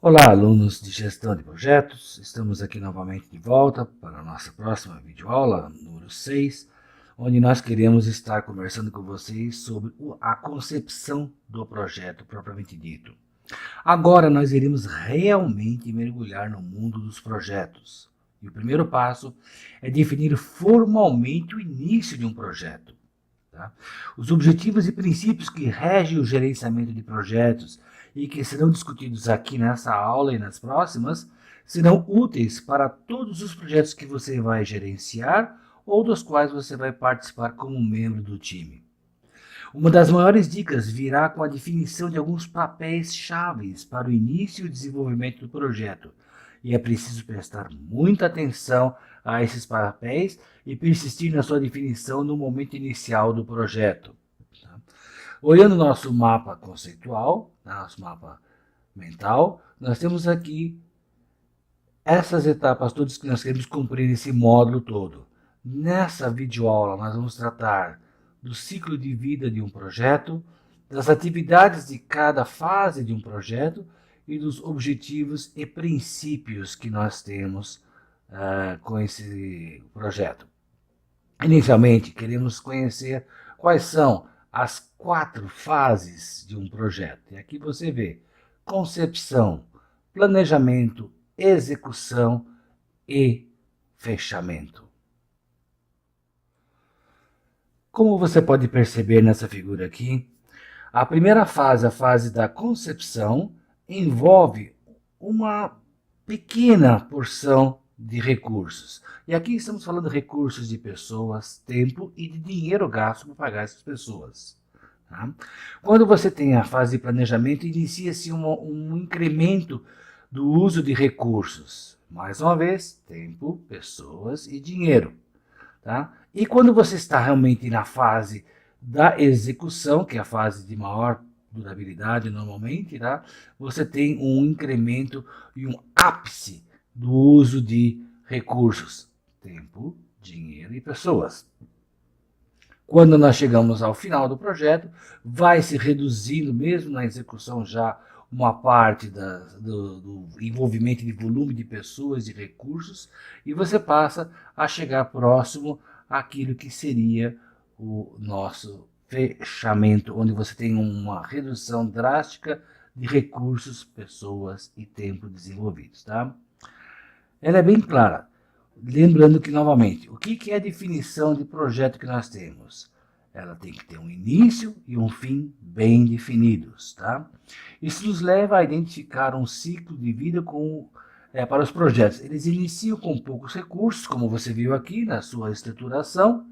Olá, alunos de gestão de projetos. Estamos aqui novamente de volta para a nossa próxima videoaula, número 6, onde nós queremos estar conversando com vocês sobre a concepção do projeto propriamente dito. Agora nós iremos realmente mergulhar no mundo dos projetos. E o primeiro passo é definir formalmente o início de um projeto. Tá? Os objetivos e princípios que regem o gerenciamento de projetos e que serão discutidos aqui nessa aula e nas próximas serão úteis para todos os projetos que você vai gerenciar ou dos quais você vai participar como membro do time. Uma das maiores dicas virá com a definição de alguns papéis chaves para o início e desenvolvimento do projeto. E é preciso prestar muita atenção a esses papéis e persistir na sua definição no momento inicial do projeto. Olhando nosso mapa conceitual, nosso mapa mental, nós temos aqui essas etapas todas que nós queremos cumprir nesse módulo todo. Nessa videoaula nós vamos tratar do ciclo de vida de um projeto, das atividades de cada fase de um projeto e dos objetivos e princípios que nós temos com esse projeto. Inicialmente, queremos conhecer quais são as 4 fases de um projeto. E aqui você vê concepção, planejamento, execução e fechamento. Como você pode perceber nessa figura aqui, a primeira fase, a fase da concepção, envolve uma pequena porção de recursos. E aqui estamos falando de recursos de pessoas, tempo e de dinheiro gasto para pagar essas pessoas. Tá? Quando você tem a fase de planejamento, inicia-se um incremento do uso de recursos. Mais uma vez, tempo, pessoas e dinheiro. Tá? E quando você está realmente na fase da execução, que é a fase de maior durabilidade normalmente, tá? Você tem um incremento e um ápice do uso de recursos, tempo, dinheiro e pessoas. Quando nós chegamos ao final do projeto, vai se reduzindo, mesmo na execução já, uma parte do envolvimento de volume de pessoas e recursos, e você passa a chegar próximo àquilo que seria o nosso fechamento, onde você tem uma redução drástica de recursos, pessoas e tempo desenvolvidos. Tá? Ela é bem clara. Lembrando que, novamente, o que é a definição de projeto que nós temos? Ela tem que ter um início e um fim bem definidos. Tá? Isso nos leva a identificar um ciclo de vida para os projetos. Eles iniciam com poucos recursos, como você viu aqui na sua estruturação,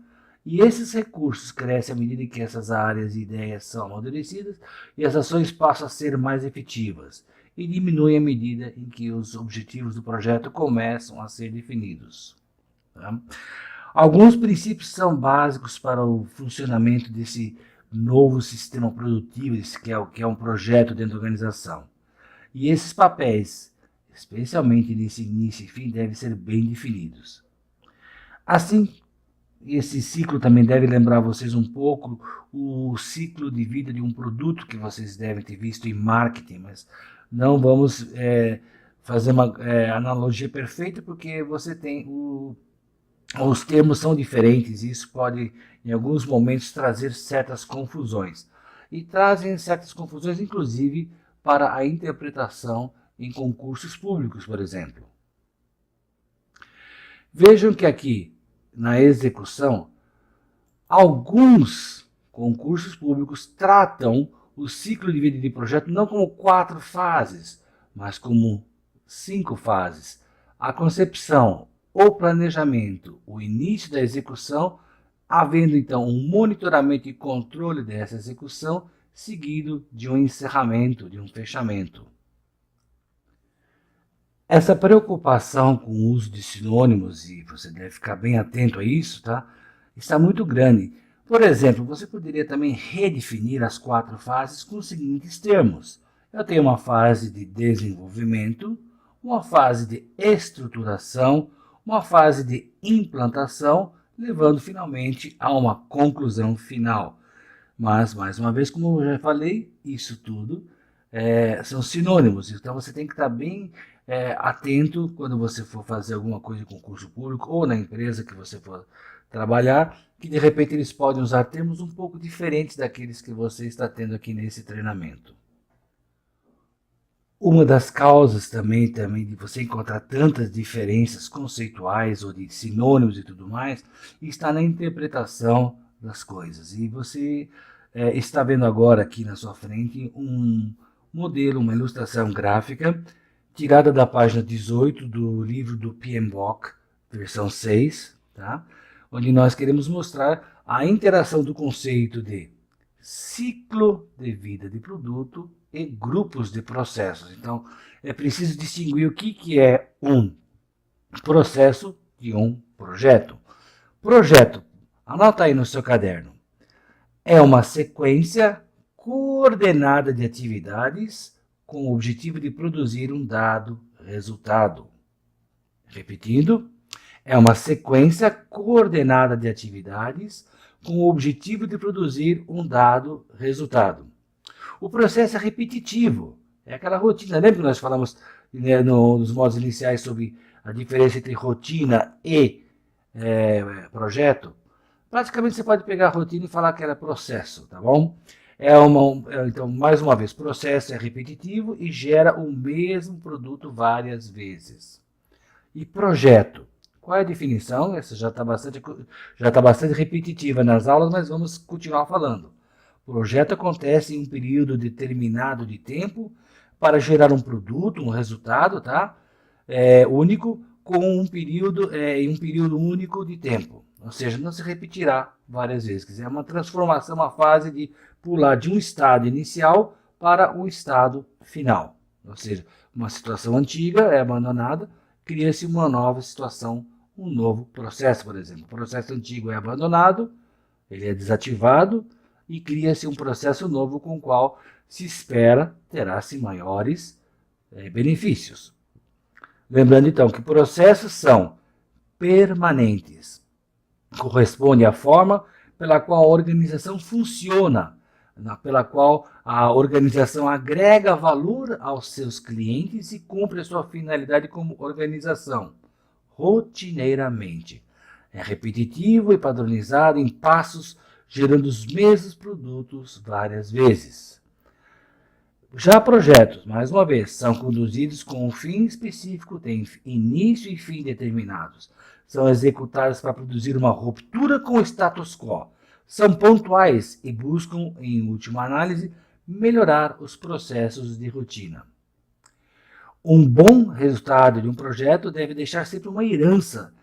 e esses recursos crescem à medida que essas áreas e ideias são amadurecidas e as ações passam a ser mais efetivas, e diminuem à medida em que os objetivos do projeto começam a ser definidos. Tá? Alguns princípios são básicos para o funcionamento desse novo sistema produtivo, que é um projeto dentro da organização. E esses papéis, especialmente nesse início e fim, devem ser bem definidos. Assim, esse ciclo também deve lembrar vocês um pouco o ciclo de vida de um produto que vocês devem ter visto em marketing, mas não vamos fazer uma analogia perfeita, porque você tem os termos são diferentes, e isso pode, em alguns momentos, trazer certas confusões. E trazem certas confusões, inclusive, para a interpretação em concursos públicos, por exemplo. Vejam que aqui, na execução, alguns concursos públicos tratam o ciclo de vida de projeto não como 4 fases, mas como 5 fases. A concepção, o planejamento, o início da execução, havendo então um monitoramento e controle dessa execução, seguido de um encerramento, de um fechamento. Essa preocupação com o uso de sinônimos, e você deve ficar bem atento a isso, tá? Está muito grande. Por exemplo, você poderia também redefinir as 4 fases com os seguintes termos. Eu tenho uma fase de desenvolvimento, uma fase de estruturação, uma fase de implantação, levando finalmente a uma conclusão final. Mas, mais uma vez, como eu já falei, isso tudo são sinônimos, então você tem que estar bem atento quando você for fazer alguma coisa em concurso público ou na empresa que você for trabalhar, que de repente eles podem usar termos um pouco diferentes daqueles que você está tendo aqui nesse treinamento. Uma das causas também de você encontrar tantas diferenças conceituais ou de sinônimos e tudo mais, está na interpretação das coisas. E você está vendo agora aqui na sua frente um modelo, uma ilustração gráfica, tirada da página 18 do livro do PMBOK, versão 6, tá? Onde nós queremos mostrar a interação do conceito de ciclo de vida de produto e grupos de processos. Então, é preciso distinguir o que é um processo de um projeto. Projeto, anota aí no seu caderno, é uma sequência coordenada de atividades com o objetivo de produzir um dado resultado. Repetindo, é uma sequência coordenada de atividades com o objetivo de produzir um dado resultado. O processo é repetitivo, é aquela rotina. Lembra que nós falamos nos modos iniciais sobre a diferença entre rotina e projeto? Praticamente você pode pegar a rotina e falar que ela é processo, tá bom? Então, mais uma vez, processo é repetitivo e gera o mesmo produto várias vezes. E projeto? Qual é a definição? Essa já está bastante repetitiva nas aulas, mas vamos continuar falando. O projeto acontece em um período determinado de tempo para gerar um produto, um resultado, tá? Único, com um período, em um período único de tempo. Ou seja, não se repetirá várias vezes. Quer dizer, é uma transformação, uma fase de pular de um estado inicial para o estado final. Ou seja, uma situação antiga é abandonada, cria-se uma nova situação, um novo processo, por exemplo. O processo antigo é abandonado, ele é desativado e cria-se um processo novo com o qual se espera terá-se maiores benefícios. Lembrando então que processos são permanentes, corresponde à forma pela qual a organização funciona, pela qual a organização agrega valor aos seus clientes e cumpre a sua finalidade como organização, rotineiramente. É repetitivo e padronizado em passos, gerando os mesmos produtos várias vezes. Já projetos, mais uma vez, são conduzidos com um fim específico, têm início e fim determinados. São executados para produzir uma ruptura com o status quo. São pontuais e buscam, em última análise, melhorar os processos de rotina. Um bom resultado de um projeto deve deixar sempre uma herança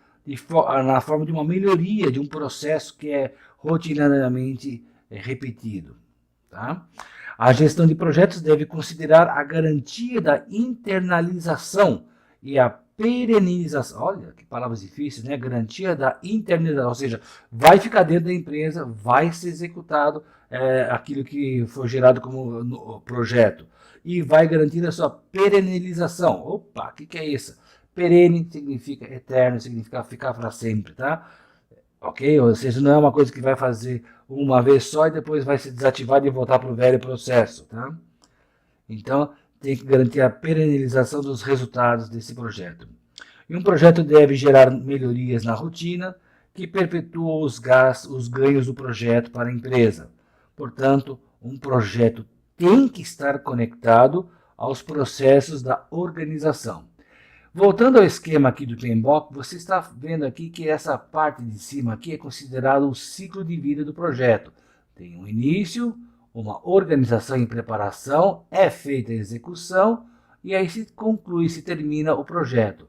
na forma de uma melhoria de um processo que é rotineiramente repetido. Tá? A gestão de projetos deve considerar a garantia da internalização e a perenização. Olha, que palavras difíceis, né? Garantia da internalização, ou seja, vai ficar dentro da empresa, vai ser executado aquilo que foi gerado como projeto e vai garantir a sua perennização. Opa, o que é isso? Perene significa eterno, significa ficar para sempre, tá? Ok? Ou seja, não é uma coisa que vai fazer uma vez só e depois vai se desativar e voltar para o velho processo, tá? Então, tem que garantir a perenização dos resultados desse projeto. E um projeto deve gerar melhorias na rotina que perpetuam os ganhos do projeto para a empresa. Portanto, um projeto tem que estar conectado aos processos da organização. Voltando ao esquema aqui do PMBOK, você está vendo aqui que essa parte de cima aqui é considerado o ciclo de vida do projeto. Tem um início, uma organização e preparação, é feita a execução e aí se conclui, se termina o projeto.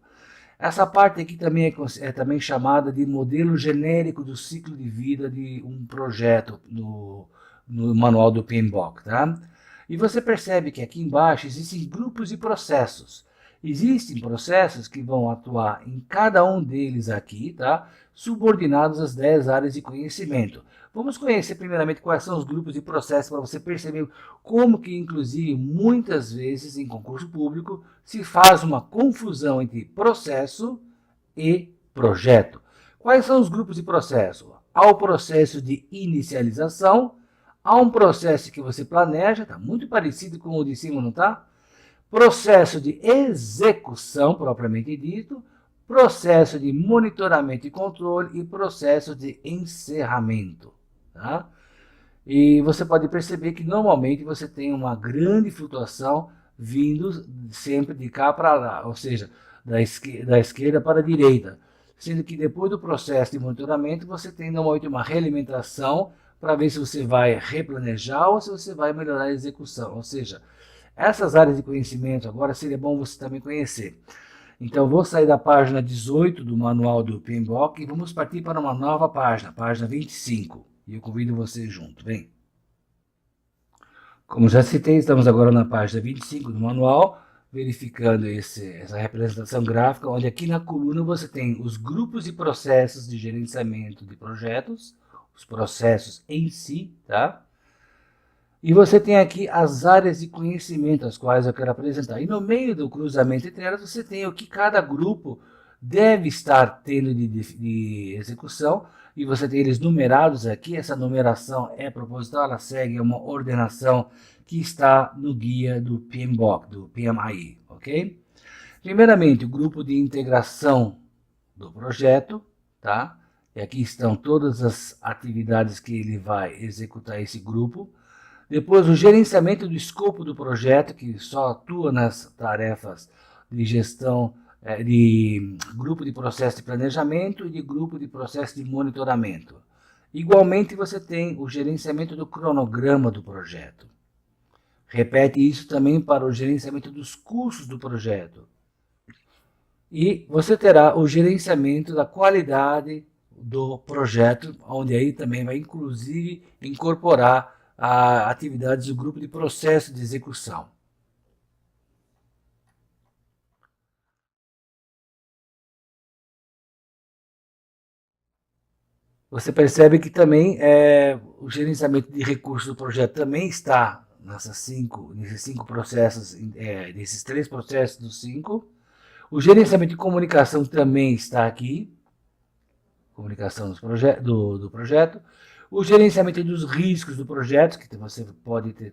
Essa parte aqui também é também chamada de modelo genérico do ciclo de vida de um projeto no manual do PMBOK, tá? E você percebe que aqui embaixo existem grupos e processos. Existem processos que vão atuar em cada um deles aqui, tá? Subordinados às 10 áreas de conhecimento. Vamos conhecer primeiramente quais são os grupos de processos para você perceber como que, inclusive, muitas vezes em concurso público se faz uma confusão entre processo e projeto. Quais são os grupos de processo? Há o processo de inicialização, Há um processo que você planeja, está muito parecido com o de cima, não está? Processo de execução, propriamente dito, processo de monitoramento e controle e processo de encerramento. Tá? E você pode perceber que normalmente você tem uma grande flutuação vindo sempre de cá para lá, ou seja, da esquerda para a direita. Sendo que depois do processo de monitoramento você tem normalmente uma realimentação para ver se você vai replanejar ou se você vai melhorar a execução. Ou seja, essas áreas de conhecimento agora seria bom você também conhecer. Então, vou sair da página 18 do manual do PMBOK e vamos partir para uma nova página, página 25. E eu convido você junto, vem. Como já citei, estamos agora na página 25 do manual, verificando essa representação gráfica, onde aqui na coluna você tem os grupos e processos de gerenciamento de projetos, os processos em si, tá? E você tem aqui as áreas de conhecimento, as quais eu quero apresentar. E no meio do cruzamento entre elas, você tem o que cada grupo deve estar tendo de execução. E você tem eles numerados aqui. Essa numeração é proposital, ela segue uma ordenação que está no guia do PMBOK, do PMI, ok? Primeiramente, o grupo de integração do projeto, tá? E aqui estão todas as atividades que ele vai executar esse grupo. Depois, o gerenciamento do escopo do projeto, que só atua nas tarefas de gestão de grupo de processo de planejamento e de grupo de processo de monitoramento. Igualmente, você tem o gerenciamento do cronograma do projeto. Repete isso também para o gerenciamento dos custos do projeto. E você terá o gerenciamento da qualidade do projeto, onde aí também vai, inclusive, incorporar atividades do grupo de processo de execução. Você percebe que também o gerenciamento de recursos do projeto também está nesses cinco processos, nesses três processos dos cinco. O gerenciamento de comunicação também está aqui, comunicação do projeto. O gerenciamento dos riscos do projeto, que você pode ter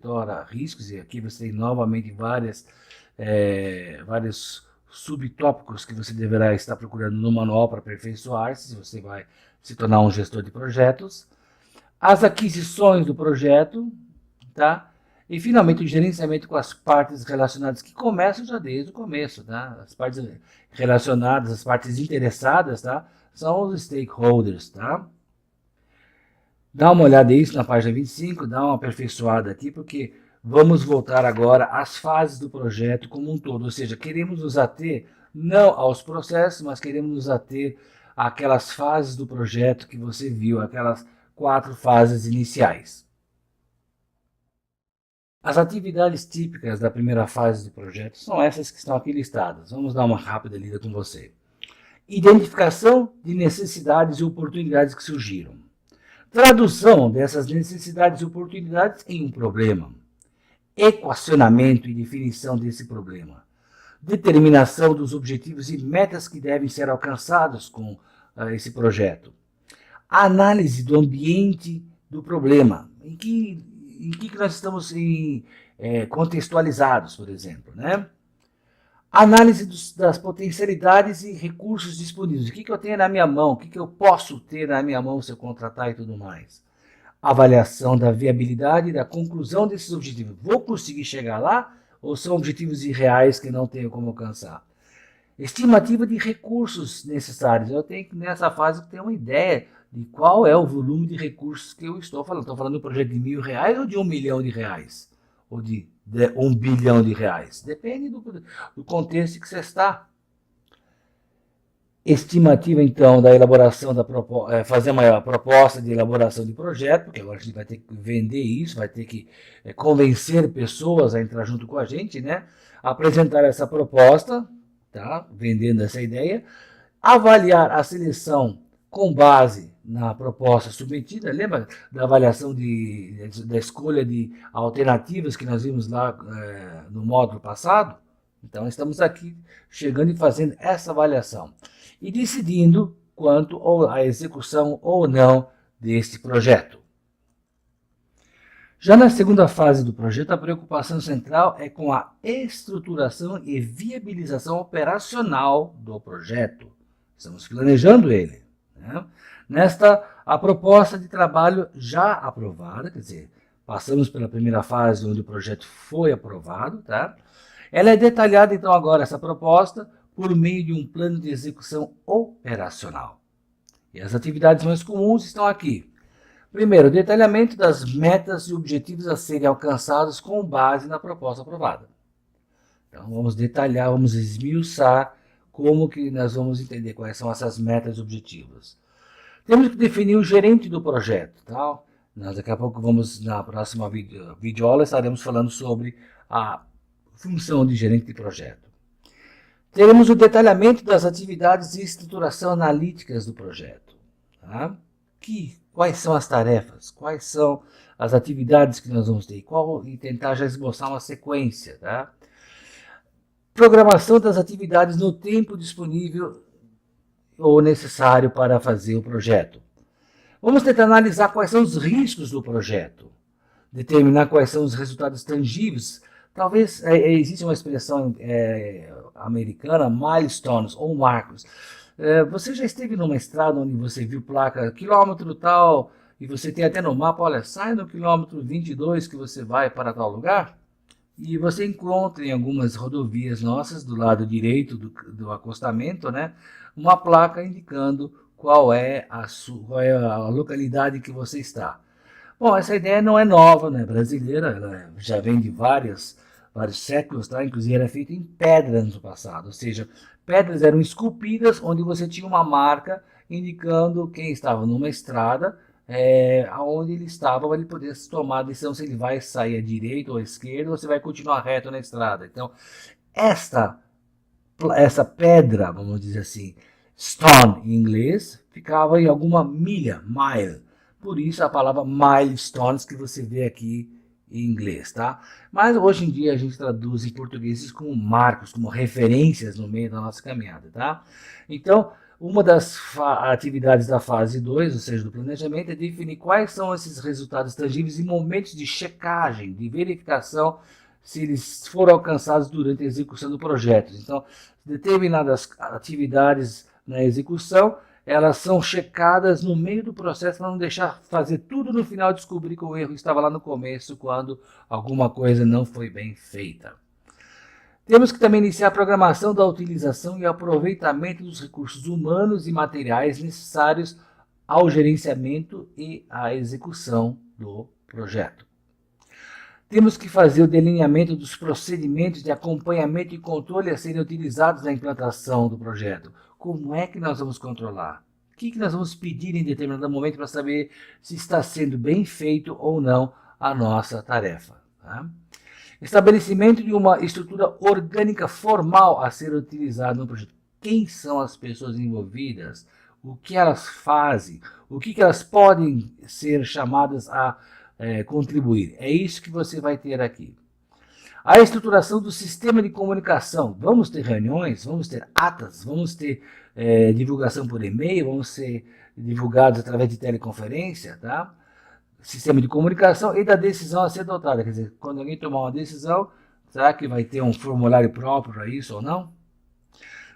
riscos, e aqui você tem novamente vários subtópicos que você deverá estar procurando no manual para aperfeiçoar-se, se você vai se tornar um gestor de projetos. As aquisições do projeto, tá? E, finalmente, o gerenciamento com as partes relacionadas, que começam já desde o começo, tá? As partes relacionadas, as partes interessadas, tá? São os stakeholders, tá? Dá uma olhada nisso na página 25, dá uma aperfeiçoada aqui, porque vamos voltar agora às fases do projeto como um todo. Ou seja, queremos nos ater não aos processos, mas queremos nos ater àquelas fases do projeto que você viu, aquelas 4 fases iniciais. As atividades típicas da primeira fase do projeto são essas que estão aqui listadas. Vamos dar uma rápida lida com você. Identificação de necessidades e oportunidades que surgiram. Tradução dessas necessidades e oportunidades em um problema. Equacionamento e definição desse problema. Determinação dos objetivos e metas que devem ser alcançados com esse projeto. Análise do ambiente do problema. Em que nós estamos contextualizados, por exemplo, né? Análise das potencialidades e recursos disponíveis. O que eu tenho na minha mão? O que eu posso ter na minha mão se eu contratar e tudo mais? Avaliação da viabilidade e da conclusão desses objetivos. Vou conseguir chegar lá ou são objetivos irreais que não tenho como alcançar? Estimativa de recursos necessários. Eu tenho que, nessa fase, ter uma ideia de qual é o volume de recursos que eu estou falando. Estou falando de um projeto de R$ 1.000 ou de R$ 1.000.000? Ou de R$ 1 bilhão? Depende do contexto que você está. Estimativa, então, da elaboração da proposta, fazer uma proposta de elaboração de projeto, porque agora a gente vai ter que vender isso, vai ter que convencer pessoas a entrar junto com a gente, né? Apresentar essa proposta, tá? Vendendo essa ideia, avaliar a seleção com base na proposta submetida. Lembra da avaliação da escolha de alternativas que nós vimos lá no módulo passado? Então, estamos aqui chegando e fazendo essa avaliação e decidindo quanto à execução ou não deste projeto. Já na segunda fase do projeto, a preocupação central é com a estruturação e viabilização operacional do projeto. Estamos planejando ele, né? Nesta, a proposta de trabalho já aprovada, quer dizer, passamos pela primeira fase onde o projeto foi aprovado, tá? Ela é detalhada, então, agora, essa proposta, por meio de um plano de execução operacional. E as atividades mais comuns estão aqui. Primeiro, detalhamento das metas e objetivos a serem alcançados com base na proposta aprovada. Então, vamos detalhar, vamos esmiuçar como que nós vamos entender quais são essas metas e objetivos. Temos que definir o gerente do projeto, tá? Nós daqui a pouco vamos, na próxima videoaula, estaremos falando sobre a função de gerente de projeto. Teremos o detalhamento das atividades e estruturação analíticas do projeto, tá? Quais são as tarefas, quais são as atividades que nós vamos ter, e tentar já esboçar uma sequência, tá? Programação das atividades no tempo disponível ou necessário para fazer o projeto. Vamos tentar analisar quais são os riscos do projeto, determinar quais são os resultados tangíveis. Talvez exista uma expressão americana, milestones ou marcos. Você já esteve numa estrada onde você viu placa quilômetro tal, e você tem até no mapa, olha, sai no quilômetro 22 que você vai para tal lugar? E você encontra em algumas rodovias nossas, do lado direito do acostamento, né, uma placa indicando qual é a localidade que você está. Bom, essa ideia não é nova, não é brasileira, ela já vem de vários séculos, tá? Inclusive era feita em pedra no passado, ou seja, pedras eram esculpidas onde você tinha uma marca indicando quem estava numa estrada, aonde ele estava, para ele poder tomar a decisão se ele vai sair à direita ou à esquerda, ou se vai continuar reto na estrada. Então, essa pedra, vamos dizer assim, stone em inglês, ficava em alguma milha, mile. Por isso a palavra milestones que você vê aqui em inglês, tá? Mas hoje em dia a gente traduz em português isso como marcos, como referências no meio da nossa caminhada, tá? Então, uma das atividades da fase 2, ou seja, do planejamento, é definir quais são esses resultados tangíveis e momentos de checagem, de verificação, se eles foram alcançados durante a execução do projeto. Então, determinadas atividades na execução, elas são checadas no meio do processo para não deixar fazer tudo no final e descobrir que o erro estava lá no começo, quando alguma coisa não foi bem feita. Temos que também iniciar a programação da utilização e aproveitamento dos recursos humanos e materiais necessários ao gerenciamento e à execução do projeto. Temos que fazer o delineamento dos procedimentos de acompanhamento e controle a serem utilizados na implantação do projeto. Como é que nós vamos controlar? O que nós vamos pedir em determinado momento para saber se está sendo bem feito ou não a nossa tarefa, tá? Estabelecimento de uma estrutura orgânica formal a ser utilizada no projeto. Quem são as pessoas envolvidas? O que elas fazem? O que elas podem ser chamadas a contribuir? É isso que você vai ter aqui. A estruturação do sistema de comunicação. Vamos ter reuniões, vamos ter atas, vamos ter divulgação por e-mail, vamos ser divulgados através de teleconferência, tá? Sistema de comunicação e da decisão a ser adotada. Quer dizer, quando alguém tomar uma decisão, será que vai ter um formulário próprio para isso ou não?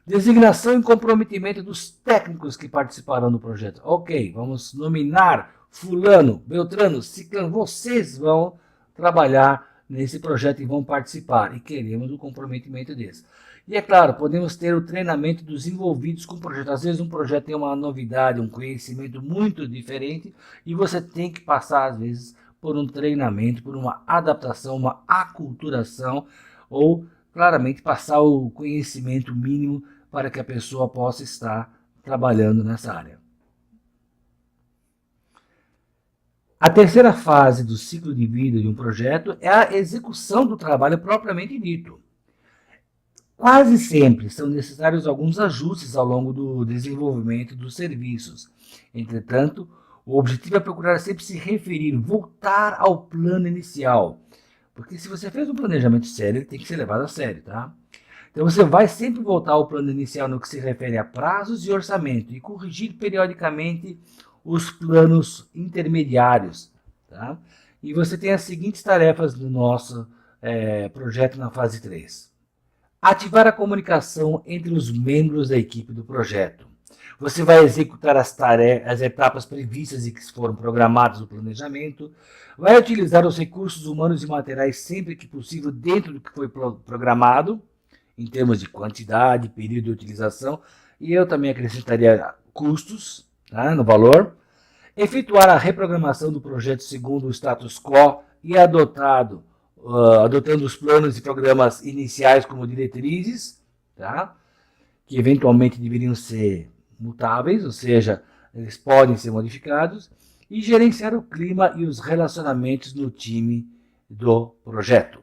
Designação e comprometimento dos técnicos que participarão do projeto. Ok, vamos nominar fulano, beltrano, ciclano, vocês vão trabalhar nesse projeto e vão participar. E queremos o comprometimento deles. E é claro, podemos ter o treinamento dos envolvidos com o projeto. Às vezes um projeto tem uma novidade, um conhecimento muito diferente e você tem que passar, às vezes, por um treinamento, por uma adaptação, uma aculturação ou, claramente, passar o conhecimento mínimo para que a pessoa possa estar trabalhando nessa área. A terceira fase do ciclo de vida de um projeto é a execução do trabalho propriamente dito. Quase sempre são necessários alguns ajustes ao longo do desenvolvimento dos serviços. Entretanto, o objetivo é procurar sempre se referir, voltar ao plano inicial. Porque se você fez um planejamento sério, ele tem que ser levado a sério, tá? Então você vai sempre voltar ao plano inicial no que se refere a prazos e orçamento e corrigir periodicamente os planos intermediários, tá? E você tem as seguintes tarefas no nosso projeto na fase 3. Ativar a comunicação entre os membros da equipe do projeto. Você vai executar as etapas previstas e que foram programadas no planejamento, vai utilizar os recursos humanos e materiais sempre que possível dentro do que foi programado, em termos de quantidade, período de utilização, e eu também acrescentaria custos, tá, no valor. Efetuar a reprogramação do projeto segundo o status quo e adotando os planos e programas iniciais como diretrizes, tá? Que eventualmente deveriam ser mutáveis, ou seja, eles podem ser modificados, e gerenciar o clima e os relacionamentos no time do projeto.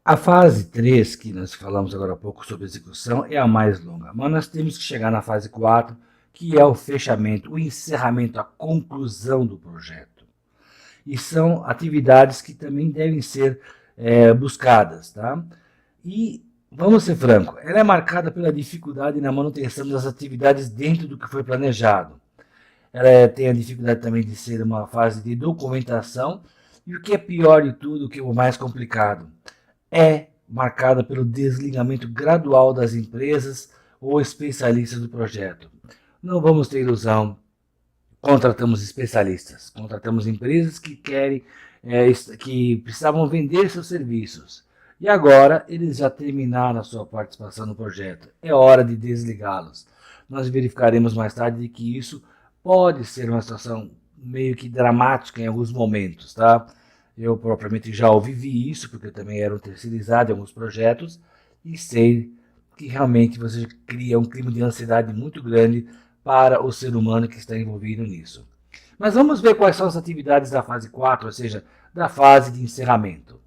A fase 3, que nós falamos agora há pouco sobre execução, é a mais longa, mas nós temos que chegar na fase 4, que é o fechamento, o encerramento, a conclusão do projeto. E são atividades que também devem ser buscadas, tá? E vamos ser francos, ela é marcada pela dificuldade na manutenção das atividades dentro do que foi planejado. Ela tem a dificuldade também de ser uma fase de documentação, e o que é pior de tudo, o que é o mais complicado, é marcada pelo desligamento gradual das empresas ou especialistas do projeto. Não vamos ter ilusão, contratamos especialistas, contratamos empresas que querem, que precisavam vender seus serviços. E agora eles já terminaram a sua participação no projeto. É hora de desligá-los. Nós verificaremos mais tarde que isso pode ser uma situação meio que dramática em alguns momentos, tá? Eu propriamente já vivi isso, porque eu também era um terceirizado em alguns projetos, e sei que realmente você cria um clima de ansiedade muito grande para o ser humano que está envolvido nisso. Mas vamos ver quais são as atividades da fase 4, ou seja, da fase de encerramento.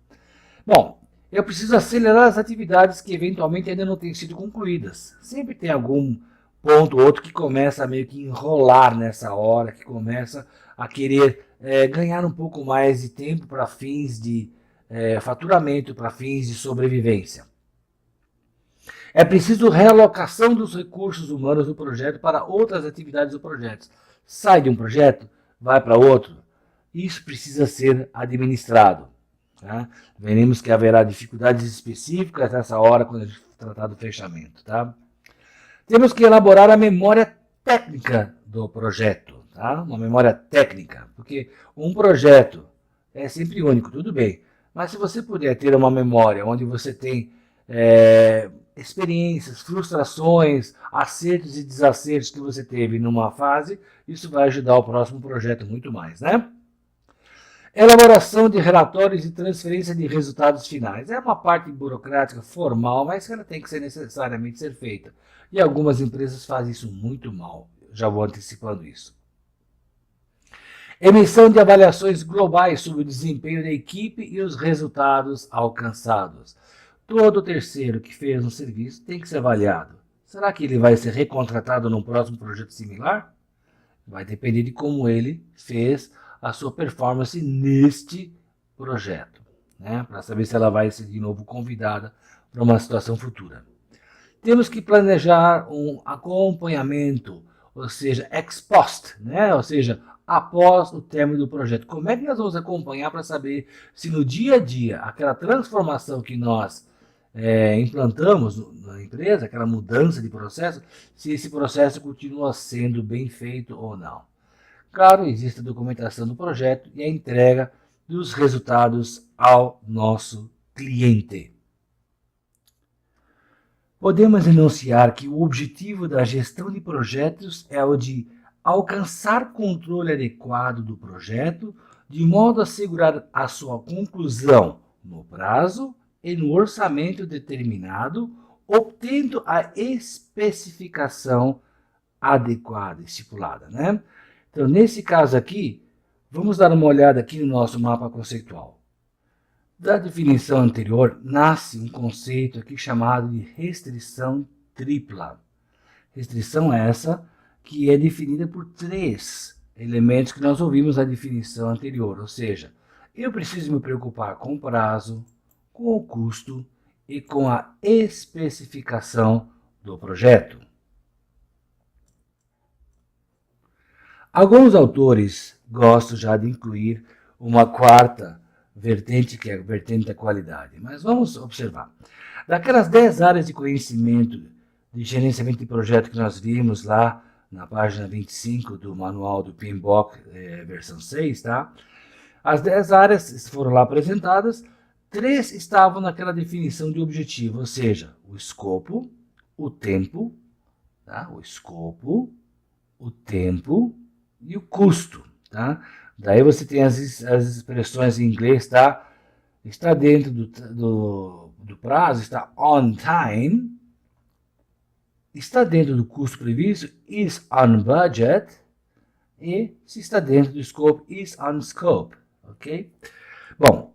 Bom, eu preciso acelerar as atividades que eventualmente ainda não têm sido concluídas. Sempre tem algum ponto ou outro que começa a meio que enrolar nessa hora, que começa a querer ganhar um pouco mais de tempo para fins de faturamento, para fins de sobrevivência. É preciso realocação dos recursos humanos do projeto para outras atividades do projeto. Sai de um projeto, vai para outro. Isso precisa ser administrado. Tá? Veremos que haverá dificuldades específicas nessa hora quando a gente tratar do fechamento. Tá? Temos que elaborar a memória técnica do projeto. Tá? Uma memória técnica, porque um projeto é sempre único, tudo bem. Mas se você puder ter uma memória onde você tem experiências, frustrações, acertos e desacertos que você teve numa fase, isso vai ajudar o próximo projeto muito mais, né? Elaboração de relatórios e transferência de resultados finais. É uma parte burocrática formal, mas que ela tem que ser necessariamente ser feita. E algumas empresas fazem isso muito mal. Já vou antecipando isso. Emissão de avaliações globais sobre o desempenho da equipe e os resultados alcançados. Todo terceiro que fez um serviço tem que ser avaliado. Será que ele vai ser recontratado num próximo projeto similar? Vai depender de como ele fez a sua performance neste projeto, né? Para saber se ela vai ser de novo convidada para uma situação futura. Temos que planejar um acompanhamento, ou seja, ex post, né? Ou seja, após o término do projeto. Como é que nós vamos acompanhar para saber se no dia a dia aquela transformação que nós implantamos na empresa, aquela mudança de processo, se esse processo continua sendo bem feito ou não. Claro, existe a documentação do projeto e a entrega dos resultados ao nosso cliente. Podemos enunciar que o objetivo da gestão de projetos é o de alcançar controle adequado do projeto, de modo a assegurar a sua conclusão no prazo e no orçamento determinado, obtendo a especificação adequada, estipulada, né? Então, nesse caso aqui, vamos dar uma olhada aqui no nosso mapa conceitual. Da definição anterior, nasce um conceito aqui chamado de restrição tripla. Restrição essa que é definida por 3 elementos que nós ouvimos na definição anterior, ou seja, eu preciso me preocupar com o prazo, com o custo e com a especificação do projeto. Alguns autores gostam já de incluir uma quarta vertente, que é a vertente da qualidade. Mas vamos observar. Daquelas 10 áreas de conhecimento de gerenciamento de projeto que nós vimos lá na página 25 do manual do PMBOK, versão 6, tá? As 10 áreas foram lá apresentadas, 3 estavam naquela definição de objetivo, ou seja, o escopo, o tempo, tá? O escopo, o tempo e o custo, tá? Daí você tem as expressões em inglês, tá? Está dentro do prazo, está on time, está dentro do custo previsto, is on budget, e se está dentro do scope, is on scope, ok? Bom,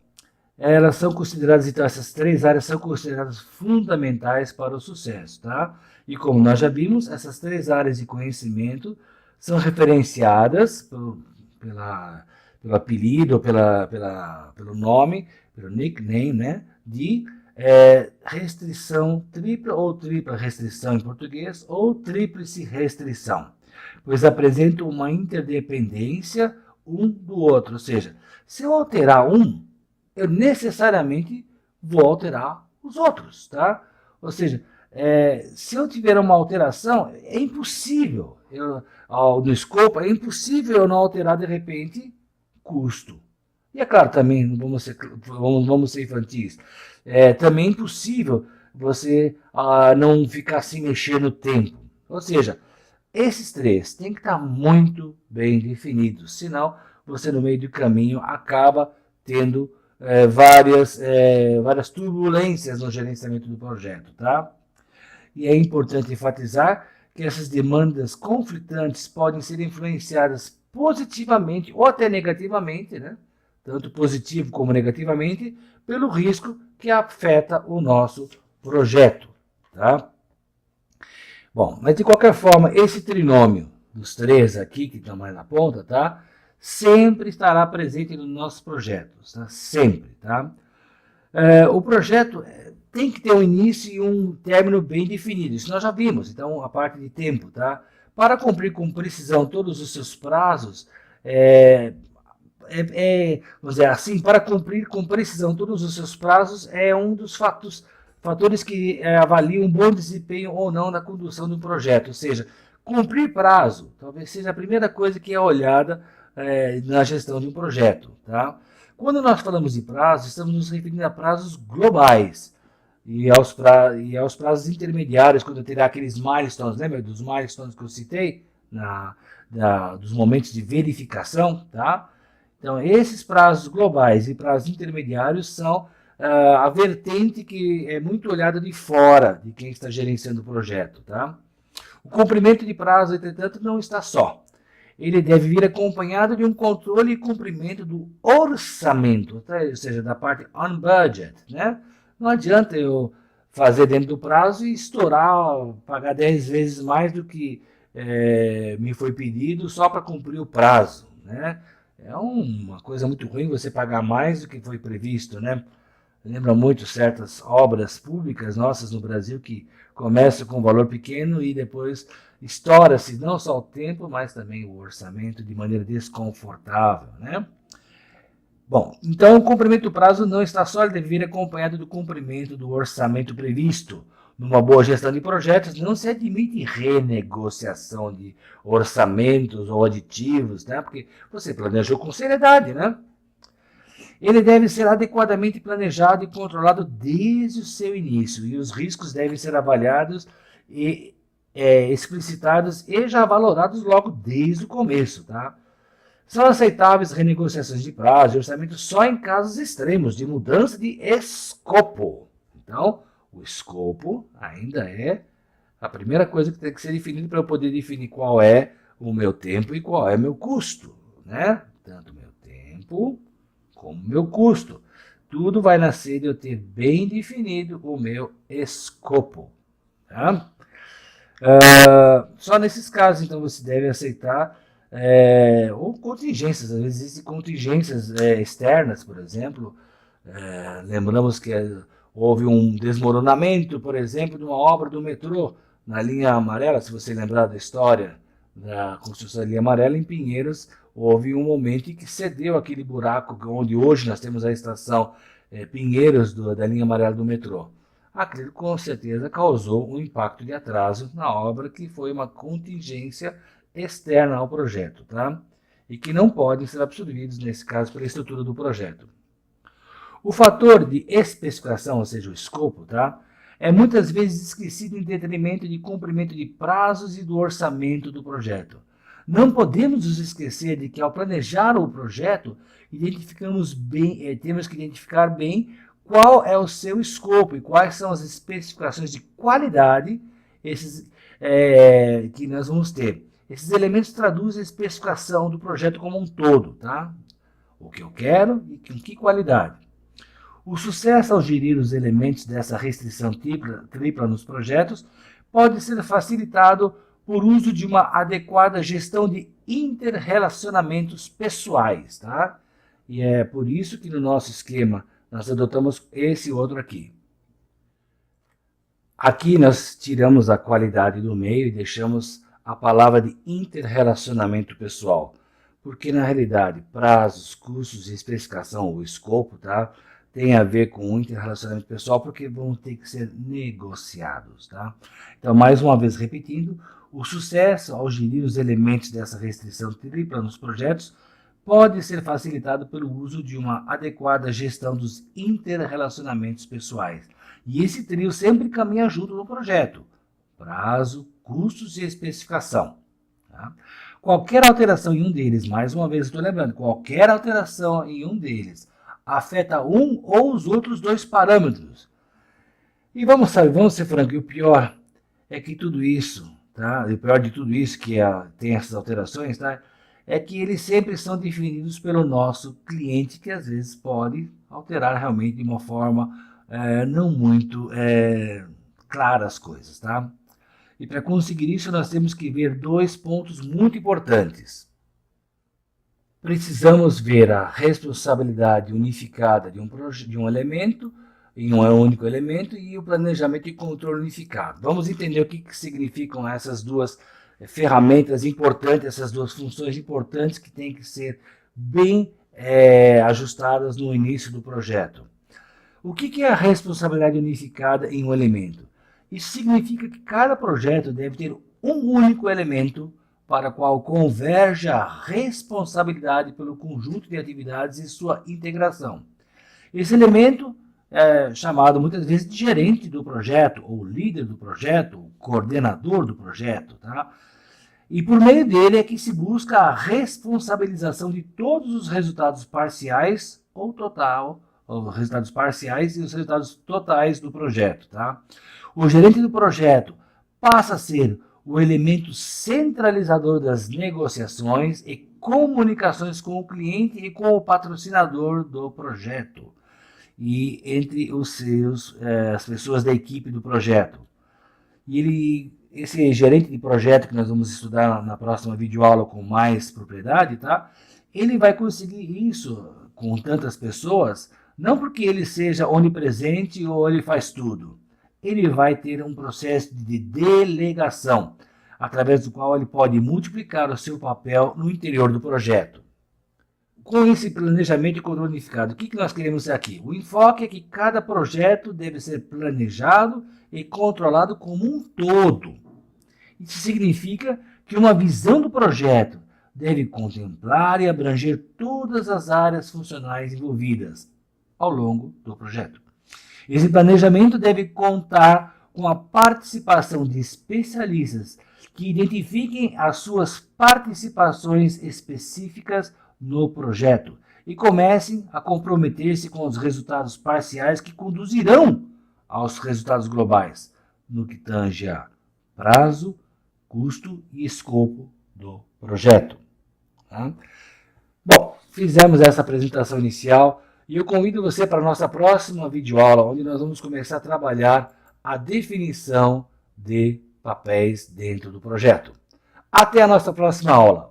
elas são consideradas, então, essas 3 áreas são consideradas fundamentais para o sucesso, tá? E como nós já vimos, essas 3 áreas de conhecimento são referenciadas pelo apelido, pelo nome, pelo nickname, né? De restrição tripla ou tripla restrição em português, ou tríplice restrição, pois apresentam uma interdependência um do outro, ou seja, se eu alterar um, eu necessariamente vou alterar os outros, tá? Ou seja, se eu tiver uma alteração, é impossível, no escopo, é impossível eu não alterar de repente custo. E é claro, também, vamos ser infantis, também é impossível você não ficar se mexendo no tempo. Ou seja, esses 3 têm que estar muito bem definidos, senão você no meio do caminho acaba tendo várias turbulências no gerenciamento do projeto, tá? E é importante enfatizar que essas demandas conflitantes podem ser influenciadas positivamente ou até negativamente, né? Tanto positivo como negativamente, pelo risco que afeta o nosso projeto, tá? Bom, mas de qualquer forma, esse trinômio dos 3 aqui, que estão mais na ponta, tá? Sempre estará presente nos nossos projetos, tá? Sempre, tá? O projeto tem que ter um início e um término bem definido, isso nós já vimos, então a parte de tempo, tá? Para cumprir com precisão todos os seus prazos, vamos dizer assim, para cumprir com precisão todos os seus prazos é um dos fatores que avaliam um bom desempenho ou não na condução de um projeto, ou seja, cumprir prazo talvez seja a primeira coisa que é olhada na gestão de um projeto, tá? Quando nós falamos de prazo, estamos nos referindo a prazos globais e aos prazos intermediários, quando terá aqueles milestones, lembra dos milestones que eu citei, dos momentos de verificação, tá? Então, esses prazos globais e prazos intermediários são a vertente que é muito olhada de fora de quem está gerenciando o projeto, tá? O cumprimento de prazo, entretanto, não está só. Ele deve vir acompanhado de um controle e cumprimento do orçamento, tá? Ou seja, da parte on budget, né? Não adianta eu fazer dentro do prazo e estourar, pagar 10 vezes mais do que me foi pedido só para cumprir o prazo, né? É uma coisa muito ruim você pagar mais do que foi previsto, né? Lembra muito certas obras públicas nossas no Brasil que começam com um valor pequeno e depois estoura-se não só o tempo, mas também o orçamento de maneira desconfortável, né? Bom, então o cumprimento do prazo não está só, ele deve vir acompanhado do cumprimento do orçamento previsto. Numa boa gestão de projetos, não se admite renegociação de orçamentos ou aditivos, né? Porque você planejou com seriedade, né? Ele deve ser adequadamente planejado e controlado desde o seu início, e os riscos devem ser avaliados e explicitados e já valorados logo desde o começo, tá? São aceitáveis renegociações de prazo e orçamento só em casos extremos de mudança de escopo. Então, o escopo ainda é a primeira coisa que tem que ser definida para eu poder definir qual é o meu tempo e qual é o meu custo, né? Tanto meu tempo como meu custo. Tudo vai nascer de eu ter bem definido o meu escopo, tá? Só nesses casos, então, você deve aceitar ou contingências, às vezes existem contingências externas, por exemplo. Lembramos que houve um desmoronamento, por exemplo, de uma obra do metrô na linha amarela, se você lembrar da história da construção da linha amarela, em Pinheiros, houve um momento em que cedeu aquele buraco onde hoje nós temos a estação Pinheiros da linha amarela do metrô. Aquilo com certeza causou um impacto de atraso na obra, que foi uma contingência externa ao projeto, tá? E que não podem ser absorvidos, nesse caso, pela estrutura do projeto. O fator de especificação, ou seja, o escopo, tá? É muitas vezes esquecido em detrimento de cumprimento de prazos e do orçamento do projeto. Não podemos nos esquecer de que, ao planejar o projeto, temos que identificar bem qual é o seu escopo e quais são as especificações de qualidade que nós vamos ter. Esses elementos traduzem a especificação do projeto como um todo, tá? O que eu quero e com que qualidade. O sucesso ao gerir os elementos dessa restrição tripla nos projetos pode ser facilitado por uso de uma adequada gestão de interrelacionamentos pessoais, tá? E é por isso que no nosso esquema nós adotamos esse outro aqui. Aqui nós tiramos a qualidade do meio e deixamos a palavra de interrelacionamento pessoal, porque na realidade prazos, custos e especificação, o escopo, tá? Tem a ver com o interrelacionamento pessoal, porque vão ter que ser negociados, tá? Então, mais uma vez repetindo, o sucesso ao gerir os elementos dessa restrição tripla nos projetos pode ser facilitado pelo uso de uma adequada gestão dos interrelacionamentos pessoais. E esse trio sempre caminha junto no projeto: prazo, custos e especificação. Tá? Qualquer alteração em um deles, mais uma vez estou lembrando, qualquer alteração em um deles afeta um ou os outros dois parâmetros. E vamos ser franco, o pior é que tudo isso, tá? O pior de tudo isso que tem essas alterações, tá? É que eles sempre são definidos pelo nosso cliente, que às vezes pode alterar realmente de uma forma não muito clara as coisas, tá? E para conseguir isso nós temos que ver dois pontos muito importantes. Precisamos ver a responsabilidade unificada de um elemento, em um único elemento, e o planejamento e controle unificado. Vamos entender o que significam essas duas ferramentas importantes, essas duas funções importantes que têm que ser bem ajustadas no início do projeto. O que é a responsabilidade unificada em um elemento? Isso significa que cada projeto deve ter um único elemento para o qual converge a responsabilidade pelo conjunto de atividades e sua integração. Esse elemento é chamado muitas vezes de gerente do projeto, ou líder do projeto, ou coordenador do projeto, tá? E por meio dele é que se busca a responsabilização de todos os resultados parciais ou resultados parciais e os resultados totais do projeto, tá? O gerente do projeto passa a ser o elemento centralizador das negociações e comunicações com o cliente e com o patrocinador do projeto e entre as pessoas da equipe do projeto. E esse gerente de projeto que nós vamos estudar na próxima videoaula com mais propriedade, tá? Ele vai conseguir isso com tantas pessoas, não porque ele seja onipresente ou ele faz tudo. Ele vai ter um processo de delegação, através do qual ele pode multiplicar o seu papel no interior do projeto. Com esse planejamento e controle unificado, o que nós queremos aqui? O enfoque é que cada projeto deve ser planejado e controlado como um todo. Isso significa que uma visão do projeto deve contemplar e abranger todas as áreas funcionais envolvidas ao longo do projeto. Esse planejamento deve contar com a participação de especialistas que identifiquem as suas participações específicas no projeto e comecem a comprometer-se com os resultados parciais que conduzirão aos resultados globais, no que tange a prazo, custo e escopo do projeto. Tá? Bom, fizemos essa apresentação inicial. E eu convido você para a nossa próxima videoaula, onde nós vamos começar a trabalhar a definição de papéis dentro do projeto. Até a nossa próxima aula.